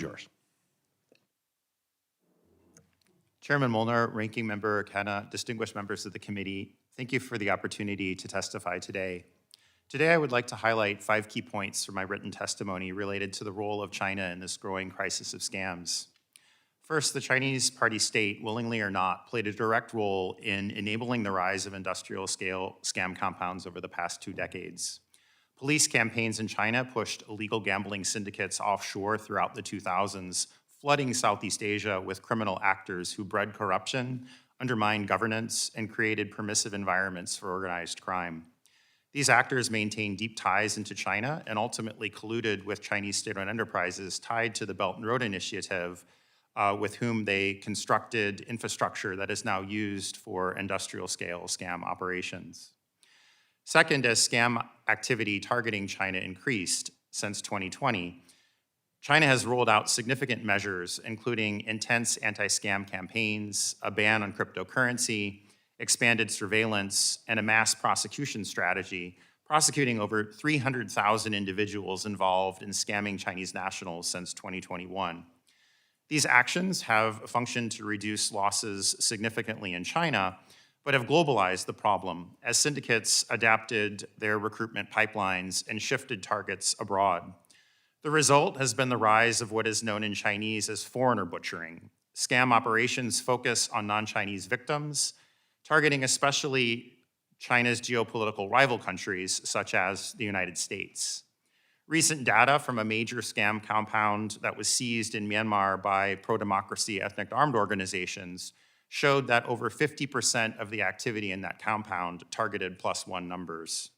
yours. Chairman Molnar, Ranking Member Kenna, distinguished members of the committee, thank you for the opportunity to testify today. Today, I would like to highlight 5 key points from my written testimony related to the role of China in this growing crisis of scams. First, the Chinese party state, willingly or not, played a direct role in enabling the rise of industrial-scale scam compounds over the past 2 decades. Police campaigns in China pushed illegal gambling syndicates offshore throughout the 2000s, flooding Southeast Asia with criminal actors who bred corruption, undermined governance, and created permissive environments for organized crime. These actors maintained deep ties into China and ultimately colluded with Chinese state-owned enterprises tied to the Belt and Road Initiative, with whom they constructed infrastructure that is now used for industrial-scale scam operations. Second, as scam activity targeting China increased since 2020, China has rolled out significant measures, including intense anti-scam campaigns, a ban on cryptocurrency, expanded surveillance, and a mass prosecution strategy, prosecuting over 300,000 individuals involved in scamming Chinese nationals since 2021. These actions have functioned to reduce losses significantly in China, but have globalized the problem as syndicates adapted their recruitment pipelines and shifted targets abroad. The result has been the rise of what is known in Chinese as foreigner butchering. Scam operations focus on non-Chinese victims, targeting especially China's geopolitical rival countries, such as the United States. Recent data from a major scam compound that was seized in Myanmar by pro-democracy ethnic armed organizations showed that over 50% of the activity in that compound targeted +1 numbers.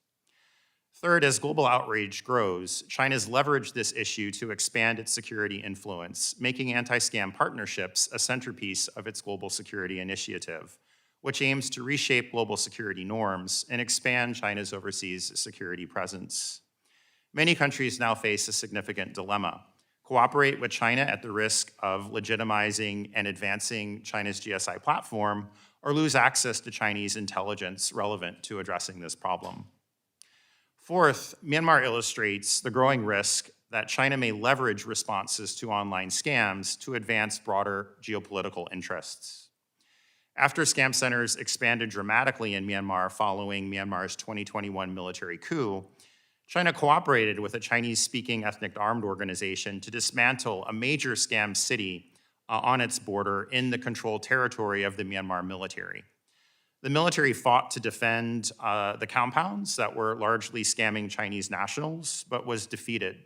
Third, as global outrage grows, China's leveraged this issue to expand its security influence, making anti-scam partnerships a centerpiece of its global security initiative, which aims to reshape global security norms and expand China's overseas security presence. Many countries now face a significant dilemma: cooperate with China at the risk of legitimizing and advancing China's GSI platform, or lose access to Chinese intelligence relevant to addressing this problem. Fourth, Myanmar illustrates the growing risk that China may leverage responses to online scams to advance broader geopolitical interests. After scam centers expanded dramatically in Myanmar following Myanmar's 2021 military coup, China cooperated with a Chinese-speaking ethnic armed organization to dismantle a major scam city on its border in the controlled territory of the Myanmar military. The military fought to defend the compounds that were largely scamming Chinese nationals, but was defeated.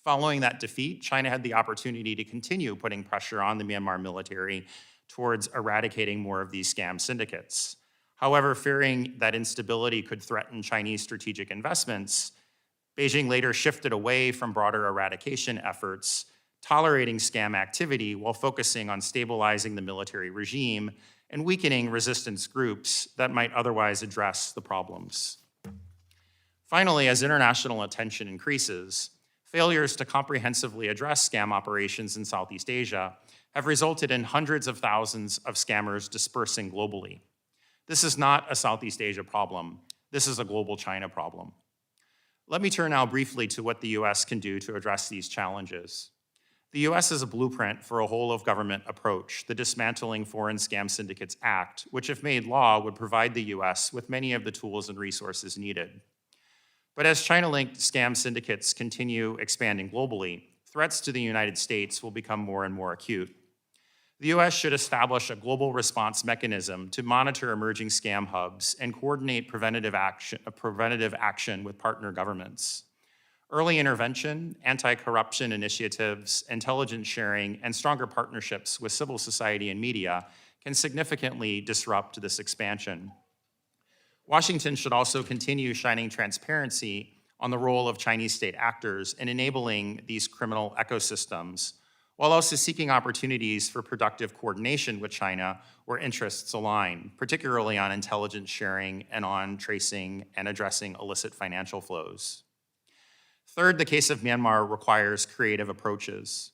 Following that defeat, China had the opportunity to continue putting pressure on the Myanmar military towards eradicating more of these scam syndicates. However, fearing that instability could threaten Chinese strategic investments, Beijing later shifted away from broader eradication efforts, tolerating scam activity while focusing on stabilizing the military regime and weakening resistance groups that might otherwise address the problems. Finally, as international attention increases, failures to comprehensively address scam operations in Southeast Asia have resulted in hundreds of thousands of scammers dispersing globally. This is not a Southeast Asia problem. This is a global China problem. Let me turn now briefly to what the US can do to address these challenges. The US is a blueprint for a whole-of-government approach, the Dismantling Foreign Scam Syndicates Act, which, if made law, would provide the US with many of the tools and resources needed. But as China-linked scam syndicates continue expanding globally, threats to the United States will become more and more acute. The US should establish a global response mechanism to monitor emerging scam hubs and coordinate preventative action with partner governments. Early intervention, anti-corruption initiatives, intelligence sharing, and stronger partnerships with civil society and media can significantly disrupt this expansion. Washington should also continue shining transparency on the role of Chinese state actors in enabling these criminal ecosystems, while also seeking opportunities for productive coordination with China where interests align, particularly on intelligence sharing and on tracing and addressing illicit financial flows. Third, the case of Myanmar requires creative approaches.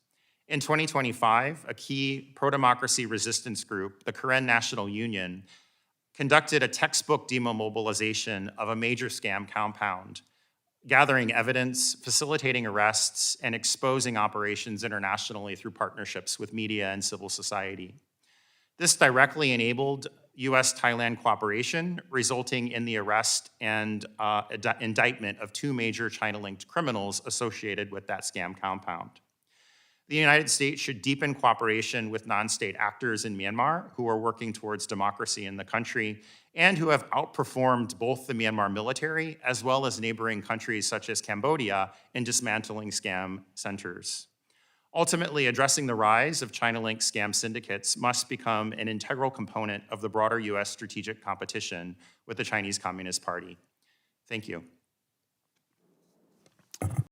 In 2025, a key pro-democracy resistance group, the Karen National Union, conducted a textbook demobilization of a major scam compound gathering evidence, facilitating arrests, and exposing operations internationally through partnerships with media and civil society. This directly enabled US-Thailand cooperation, resulting in the arrest and indictment of 2 major China-linked criminals associated with that scam compound. The United States should deepen cooperation with non-state actors in Myanmar who are working towards democracy in the country and who have outperformed both the Myanmar military as well as neighboring countries such as Cambodia in dismantling scam centers. Ultimately, addressing the rise of China-linked scam syndicates must become an integral component of the broader US strategic competition with the Chinese Communist Party. Thank you.